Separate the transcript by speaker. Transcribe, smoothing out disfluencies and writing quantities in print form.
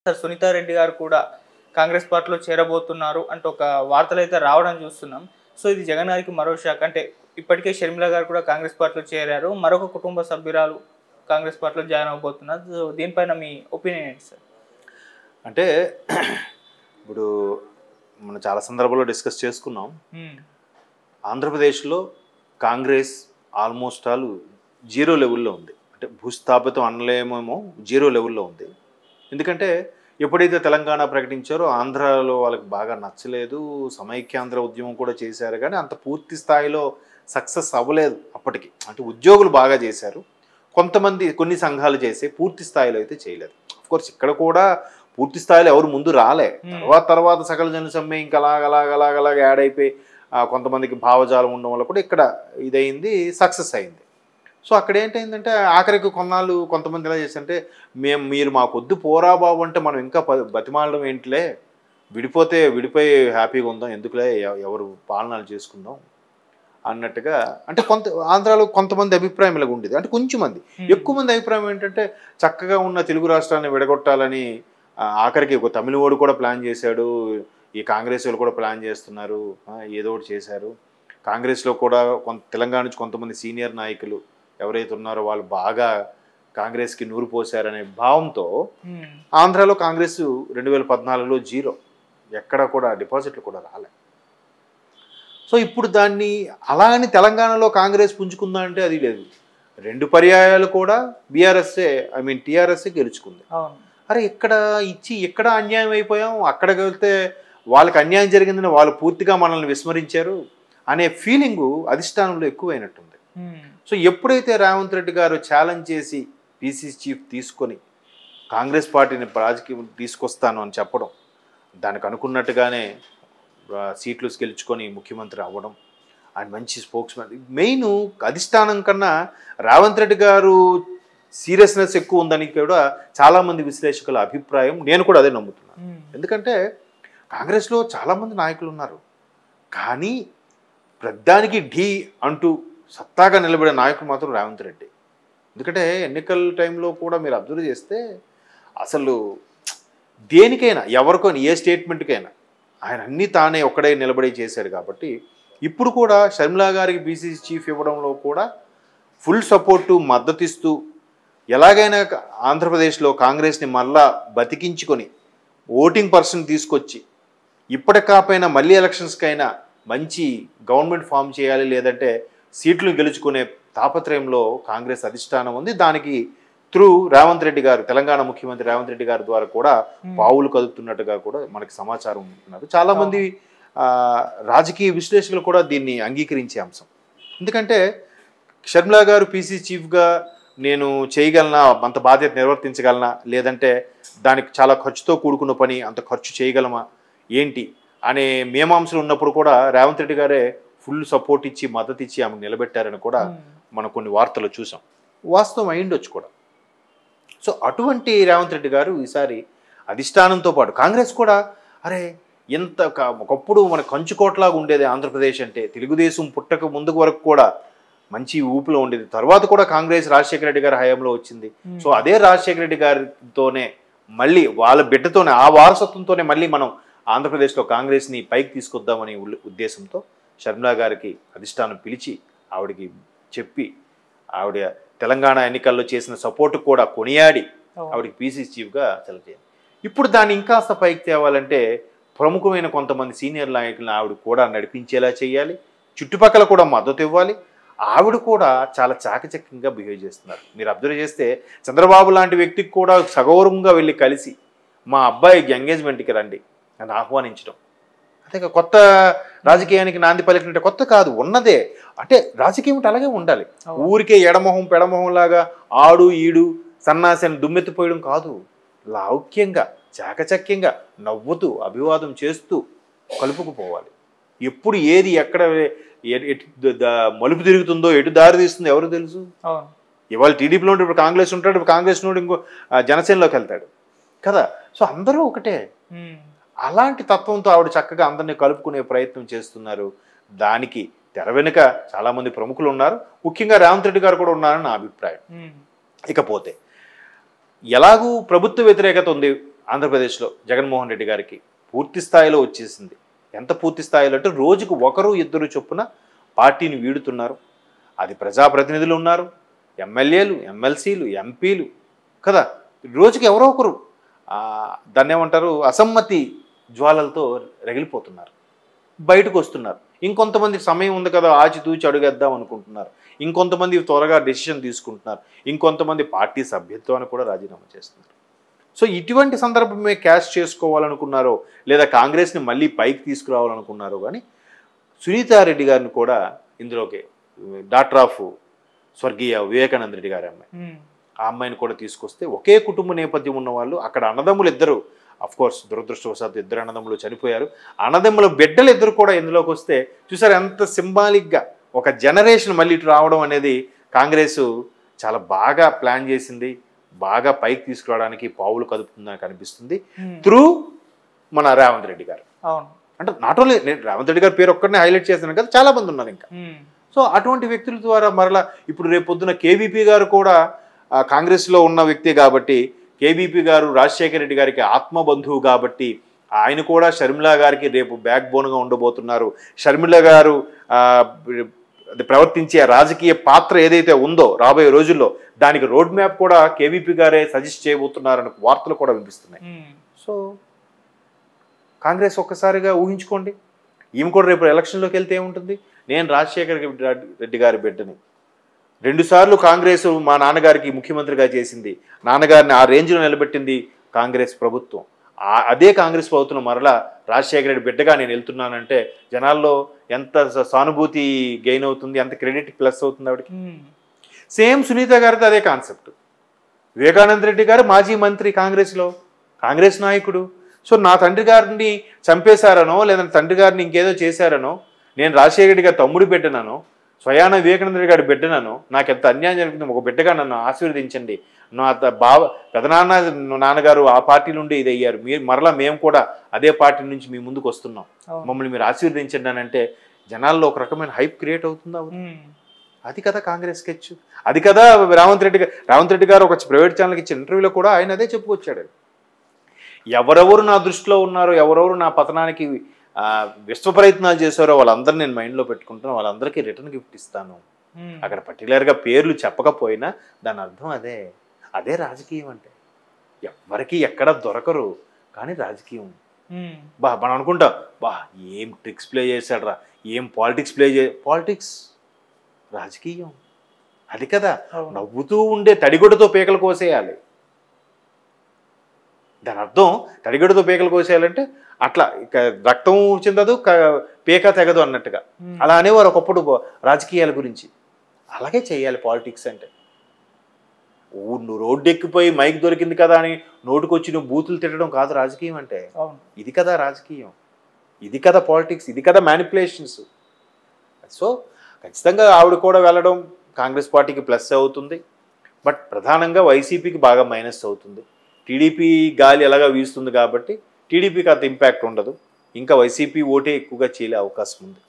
Speaker 1: Sir Sunitha Reddy గారు కూడా కాంగ్రెస్ పార్టీలో చేరబోతున్నారు అంటే ఒక వార్తలైతే రావడం చూస్తున్నాం. సో ఇది జగన్ గారికి మరో షాక్. అంటే ఇప్పటికే షర్మిల గారు కూడా కాంగ్రెస్ పార్టీలో చేరారు. మరొక కుటుంబ సభ్యురాలు కాంగ్రెస్ పార్టీలో జాయిన్ అవ్వబోతున్నారు. సో దీనిపైన మీ ఒపీనియన్ ఏంటి సార్?
Speaker 2: అంటే ఇప్పుడు మనం చాలా సందర్భాల్లో డిస్కస్ చేసుకున్నాం. ఆంధ్రప్రదేశ్లో కాంగ్రెస్ ఆల్మోస్ట్ ఆల్ జీరో లెవెల్లో ఉంది. అంటే భూస్థాపితం అనలేమేమో జీరో లెవెల్లో ఉంది. ఎందుకంటే ఎప్పుడైతే తెలంగాణ ప్రకటించారో ఆంధ్రాలో వాళ్ళకి బాగా నచ్చలేదు. సమైక్యాంధ్ర ఉద్యమం కూడా చేశారు కానీ అంత పూర్తి స్థాయిలో సక్సెస్ అవ్వలేదు అప్పటికి. అంటే ఉద్యోగులు బాగా చేశారు, కొంతమంది కొన్ని సంఘాలు చేసే పూర్తి స్థాయిలో అయితే చేయలేదు. అఫ్కోర్స్ ఇక్కడ కూడా పూర్తి స్థాయిలో ఎవరు ముందు రాలే. తర్వాత సకల జన సమ్మె ఇంకా అలాగ యాడ్ అయిపోయి కొంతమందికి భావజాలం ఉండడం వల్ల కూడా ఇక్కడ ఇదైంది, సక్సెస్ అయింది. సో అక్కడ ఏంటైందంటే ఆఖరికి కొన్నాళ్ళు కొంతమంది ఎలా చేశారంటే మీరు మాకొద్దు పోరా బాబు అంటే మనం ఇంకా బతిమాలడం ఏంటిలే, విడిపోయి హ్యాపీగా ఉందాం, ఎందుకులే ఎవరు పాలనలు చేసుకుందాం అన్నట్టుగా. అంటే ఆంధ్రాలో కొంతమంది అభిప్రాయం ఇలాగ ఉండేది. అంటే కొంచెం మంది, ఎక్కువ మంది అభిప్రాయం ఏంటంటే చక్కగా ఉన్న తెలుగు రాష్ట్రాన్ని విడగొట్టాలని ఆఖరికి ఒక తమిళవాడు కూడా ప్లాన్ చేశాడు, ఈ కాంగ్రెస్ వాళ్ళు కూడా ప్లాన్ చేస్తున్నారు, ఏదో ఒకటి చేశారు. కాంగ్రెస్లో కూడా తెలంగాణ నుంచి కొంతమంది సీనియర్ నాయకులు ఎవరైతే ఉన్నారో వాళ్ళు బాగా కాంగ్రెస్కి నూరు పోశారనే భావంతో ఆంధ్రాలో కాంగ్రెస్ 2014లో జీరో, ఎక్కడ కూడా డిపాజిట్లు కూడా రాలే. సో ఇప్పుడు దాన్ని అలా అని తెలంగాణలో కాంగ్రెస్ పుంజుకుందా అంటే అది లేదు. 2 పర్యాయాలు కూడా టీఆర్ఎస్ఏ గెలుచుకుంది. అరే ఇక్కడ ఇచ్చి ఎక్కడ అన్యాయం అయిపోయాం, అక్కడికి వెళ్తే వాళ్ళకి అన్యాయం జరిగిందని వాళ్ళు పూర్తిగా మనల్ని విస్మరించారు అనే ఫీలింగు అధిష్టానంలో ఎక్కువైనట్టుంది. సో ఎప్పుడైతే రేవంత్ రెడ్డి గారు ఛాలెంజ్ చేసి పిసిసి చీఫ్ తీసుకొని కాంగ్రెస్ పార్టీని రాజకీయం తీసుకొస్తాను అని చెప్పడం, దానికి అనుకున్నట్టుగానే సీట్లు గెలుచుకొని ముఖ్యమంత్రి అవ్వడం, ఆయన మంచి స్పోక్స్మెన్. మెయిన్ అధిష్టానం కన్నా రేవంత్ రెడ్డి గారు సీరియస్నెస్ ఎక్కువ ఉందని కూడా చాలామంది విశ్లేషకుల అభిప్రాయం. నేను కూడా అదే నమ్ముతున్నాను. ఎందుకంటే కాంగ్రెస్లో చాలామంది నాయకులు ఉన్నారు, కానీ ప్రధానికి ఢీ అంటూ సత్తాగా నిలబడే నాయకుడు మాత్రం రేవంత్ రెడ్డి. ఎందుకంటే ఎన్నికల టైంలో కూడా మీరు అబ్జర్వ్ చేస్తే అసలు దేనికైనా ఎవరికైనా ఏ స్టేట్మెంట్కైనా ఆయన అన్నీ తానే ఒక్కడే నిలబడి చేశాడు. కాబట్టి ఇప్పుడు కూడా షర్మిలా గారికి బీసీసీ చీఫ్ ఇవ్వడంలో కూడా ఫుల్ సపోర్టు మద్దతిస్తూ ఎలాగైనా ఆంధ్రప్రదేశ్లో కాంగ్రెస్ని మళ్ళా బతికించుకొని ఓటింగ్ పర్సన్ తీసుకొచ్చి ఇప్పటికాపైనా మళ్ళీ ఎలక్షన్స్కైనా మంచి గవర్నమెంట్ ఫామ్ చేయాలి, లేదంటే సీట్లు గెలుచుకునే తాపత్రయంలో కాంగ్రెస్ అధిష్టానం ఉంది. దానికి త్రూ రేవంత్ రెడ్డి గారు, తెలంగాణ ముఖ్యమంత్రి రేవంత్ రెడ్డి గారి ద్వారా కూడా పావులు కదుపుతున్నట్టుగా కూడా మనకి సమాచారం ఉంటున్నారు. చాలామంది రాజకీయ విశ్లేషకులు కూడా దీన్ని అంగీకరించే అంశం. ఎందుకంటే షర్మిలా గారు పీసీ చీఫ్గా నేను చేయగలనా, అంత బాధ్యత నిర్వర్తించగలనా, లేదంటే దానికి చాలా ఖర్చుతో కూడుకున్న పని, అంత ఖర్చు చేయగలమా ఏంటి అనే మీమాంసలు ఉన్నప్పుడు కూడా రేవంత్ రెడ్డి గారే ఫుల్ సపోర్ట్ ఇచ్చి మద్దతు ఇచ్చి ఆమెకు నిలబెట్టారని కూడా మనం కొన్ని వార్తలు చూసాం. వాస్తవం అయిండొచ్చు కూడా. సో అటువంటి రేవంత్ రెడ్డి గారు ఈసారి అధిష్టానంతో పాటు కాంగ్రెస్ కూడా అరే ఎంత ఒకప్పుడు మన కంచుకోట్లాగా ఉండేది ఆంధ్రప్రదేశ్ అంటే, తెలుగుదేశం పుట్టక ముందుకు వరకు కూడా మంచి ఊపులో ఉండేది. తర్వాత కూడా కాంగ్రెస్ రాజశేఖర రెడ్డి గారి హయాంలో వచ్చింది. సో అదే రాజశేఖర రెడ్డి గారితోనే మళ్ళీ వాళ్ళ బిడ్డతోనే ఆ వారసత్వంతోనే మళ్ళీ మనం ఆంధ్రప్రదేశ్లో కాంగ్రెస్ని పైకి తీసుకొద్దామనే ఉద్దేశంతో షర్మిలా గారికి అధిష్టానం పిలిచి ఆవిడకి చెప్పి ఆవిడ తెలంగాణ ఎన్నికల్లో చేసిన సపోర్టు కూడా కొనియాడి ఆవిడకి పీసీసీ చీఫ్గా సెలెక్ట్ చేయాలి. ఇప్పుడు దాన్ని ఇంకాస్త పైకి తేవాలంటే ప్రముఖమైన కొంతమంది సీనియర్ నాయకులను ఆవిడ కూడా నడిపించేలా చేయాలి, చుట్టుపక్కల కూడా మద్దతు ఇవ్వాలి. ఆవిడ కూడా చాలా చాకచక్యంగా బిహేవ్ చేస్తున్నారు. మీరు అబ్జర్వ్ చేస్తే చంద్రబాబు లాంటి వ్యక్తికి కూడా సగౌరవంగా వెళ్ళి కలిసి మా అబ్బాయికి ఎంగేజ్మెంట్కి రండి అని ఆహ్వానించడం, అదే కొత్త రాజకీయానికి నాంది పలికినట్టే కొత్త కాదు, ఉన్నదే. అంటే రాజకీయం అంటే అలాగే ఉండాలి. ఊరికే ఎడమొహం పెడమొహం లాగా ఆడు ఈడు సన్నాసిని దుమ్మెత్తిపోయడం కాదు. లౌక్యంగా చాకచక్యంగా నవ్వుతూ అభివాదం చేస్తూ కలుపుకుపోవాలి. ఎప్పుడు ఏది ఎక్కడ మలుపు తిరుగుతుందో, ఎటు దారి తీస్తుందో ఎవరు తెలుసు. ఇవాళ టీడీపీలో ఉంటే ఇప్పుడు కాంగ్రెస్ ఉంటాడు, ఇప్పుడు కాంగ్రెస్ నుండి ఇంకో జనసేనలోకి వెళ్తాడు కదా. సో అందరూ ఒకటే. అలాంటి తత్వంతో ఆవిడ చక్కగా అందరినీ కలుపుకునే ప్రయత్నం చేస్తున్నారు. దానికి తెర వెనుక చాలామంది ప్రముఖులు ఉన్నారు, ముఖ్యంగా రేవంత్ రెడ్డి గారు కూడా ఉన్నారని నా అభిప్రాయం. ఇకపోతే ఎలాగూ ప్రభుత్వ వ్యతిరేకత ఉంది, ఆంధ్రప్రదేశ్లో జగన్మోహన్ రెడ్డి గారికి పూర్తి స్థాయిలో వచ్చేసింది. ఎంత పూర్తి స్థాయిలో అంటే రోజుకు ఒకరు ఇద్దరు చొప్పున పార్టీని వీడుతున్నారు. అది ప్రజాప్రతినిధులు ఉన్నారు, ఎమ్మెల్యేలు, ఎమ్మెల్సీలు, ఎంపీలు కదా, రోజుకి ఎవరో ఒకరు దాన్ని ఏమంటారు అసమ్మతి జ్వాలలతో రగిలిపోతున్నారు, బయటకు వస్తున్నారు. ఇంకొంతమంది సమయం ఉంది కదా ఆచితూచి అడుగేద్దాం అనుకుంటున్నారు, ఇంకొంతమంది త్వరగా డెసిషన్ తీసుకుంటున్నారు, ఇంకొంతమంది పార్టీ సభ్యత్వాన్ని కూడా రాజీనామా చేస్తున్నారు. సో ఇటువంటి సందర్భమే క్యాష్ చేసుకోవాలనుకున్నారో లేదా కాంగ్రెస్ని మళ్ళీ పైకి తీసుకురావాలనుకున్నారో కానీ సునీతారెడ్డి గారిని కూడా ఇందులోకి డాక్టర్ ఆఫ్ స్వర్గీయ వివేకానంద రెడ్డి గారి అమ్మాయి, ఆ అమ్మాయిని కూడా తీసుకొస్తే ఒకే కుటుంబ నేపథ్యం ఉన్న వాళ్ళు, అక్కడ అన్నదమ్ములు ఇద్దరు, కోర్స్ దురదృష్టవశాత్తు ఇద్దరు అన్నదమ్ములు చనిపోయారు, అన్నదమ్ముల బిడ్డలు ఇద్దరు కూడా ఇందులోకి వస్తే చూసారు ఎంత సింబాలిక్గా ఒక జనరేషన్ మళ్ళీ ఇటు రావడం అనేది కాంగ్రెస్ చాలా బాగా ప్లాన్ చేసింది, బాగా పైకి తీసుకురావడానికి పావులు కదుపుతుందని కనిపిస్తుంది త్రూ మన రేవంత్ రెడ్డి గారు. అంటే నాట్ ఓన్లీ నేను రేవంత్ రెడ్డి గారి పేరు ఒక్కరినే హైలైట్ చేస్తున్నాను కదా, చాలా మంది ఉన్నారు ఇంకా. సో అటువంటి వ్యక్తుల ద్వారా మరలా ఇప్పుడు రేపు పొద్దున కేవీపీ గారు కూడా కాంగ్రెస్లో ఉన్న వ్యక్తి కాబట్టి, కేవీపీ గారు రాజశేఖర రెడ్డి గారికి ఆత్మబంధువు కాబట్టి ఆయన కూడా షర్మిలా గారికి రేపు బ్యాక్ బోన్గా ఉండబోతున్నారు. షర్మిల గారు ప్రవర్తించే రాజకీయ పాత్ర ఏదైతే ఉందో రాబోయే రోజుల్లో దానికి రోడ్ మ్యాప్ కూడా కేవీపీ గారే సజెస్ట్ చేయబోతున్నారని వార్తలు కూడా వినిపిస్తున్నాయి. సో కాంగ్రెస్ ఒక్కసారిగా ఊహించుకోండి, ఈమె కూడా రేపు ఎలక్షన్లోకి వెళ్తే ఏముంటుంది, నేను రాజశేఖర రెడ్డి గారి బిడ్డని, 2 సార్లు కాంగ్రెస్ మా నాన్నగారికి ముఖ్యమంత్రిగా చేసింది, నాన్నగారిని ఆ రేంజ్లో నిలబెట్టింది కాంగ్రెస్ ప్రభుత్వం, అదే కాంగ్రెస్ ప్రభుత్వం మరలా రాజశేఖర రెడ్డి బిడ్డగా నేను వెళ్తున్నానంటే జనాల్లో ఎంత సానుభూతి గెయిన్ అవుతుంది, ఎంత క్రెడిట్ ప్లస్ అవుతుంది ఆవిడకి. సేమ్ సునీత గారితో అదే కాన్సెప్ట్. వివేకానంద రెడ్డి గారు మాజీ మంత్రి కాంగ్రెస్లో, కాంగ్రెస్ నాయకుడు. సో నా తండ్రి గారిని చంపేశారనో లేదంటే తండ్రి గారిని ఇంకేదో చేశారనో, నేను రాజశేఖర రెడ్డి గారి తమ్ముడి బిడ్డనో, స్వయాన వివేకానంద రెడ్డి గారి బిడ్డనో, నాకు ఎంత అన్యాయం జరుగుతుంది, ఒక బిడ్డగా నన్ను ఆశీర్వదించండి, నా పెదనాన్న నాన్నగారు ఆ పార్టీ నుండి ఇది అయ్యారు, మీరు మరలా మేము కూడా అదే పార్టీ నుంచి మీ ముందుకు వస్తున్నాం, మమ్మల్ని మీరు ఆశీర్వదించండి అని అంటే జనాల్లో ఒక రకమైన హైప్ క్రియేట్ అవుతుందా? అది కదా కాంగ్రెస్ స్కెచ్, అది కదా రేవంత్ రెడ్డి గారు ఒక ప్రైవేట్ ఛానల్కి ఇచ్చిన ఇంటర్వ్యూలో కూడా ఆయన అదే చెప్పుకొచ్చాడు. ఎవరెవరు నా దృష్టిలో ఉన్నారో, ఎవరెవరు నా పతనానికి విశ్వ ప్రయత్నాలు చేశారో వాళ్ళందరూ నేను మైండ్లో పెట్టుకుంటాను, వాళ్ళందరికీ రిటర్న్ గిఫ్ట్ ఇస్తాను. అక్కడ పర్టికులర్గా పేర్లు చెప్పకపోయినా దాని అర్థం అదే. అదే రాజకీయం అంటే, ఎవరికి ఎక్కడ దొరకరు కానీ రాజకీయం. మనం అనుకుంటాం ఏం ట్రిక్స్ ప్లే చేశాడరా, ఏం పాలిటిక్స్ పాలిటిక్స్ రాజకీయం అది కదా. నవ్వుతూ ఉండే తడిగొడ్డతో పీకలు కోసేయాలి, దాని అర్థం తడిగొడ్డతో పీకలు కోసేయాలంటే అట్లా ఇక రక్తం చెందదు పీక తెగదు అన్నట్టుగా. అలా అనేవారు ఒకప్పుడు రాజకీయాల గురించి. అలాగే చేయాలి పాలిటిక్స్ అంటే. నువ్వు రోడ్డు ఎక్కిపోయి మైక్ దొరికింది కదా అని నోటుకొచ్చి నువ్వు బూతులు తిట్టడం కాదు రాజకీయం అంటే. ఇది కదా రాజకీయం, ఇది కదా పాలిటిక్స్, ఇది కదా మ్యానిపులేషన్స్. సో ఖచ్చితంగా ఆవిడ కూడా వెళ్ళడం కాంగ్రెస్ పార్టీకి ప్లస్ అవుతుంది, బట్ ప్రధానంగా వైసీపీకి బాగా మైనస్ అవుతుంది. టీడీపీ గాలి ఎలాగా వీస్తుంది కాబట్టి టీడీపీకి అంత ఇంపాక్ట్ ఉండదు, ఇంకా వైసీపీ ఓటే ఎక్కువగా చేయలే అవకాశం ఉంది.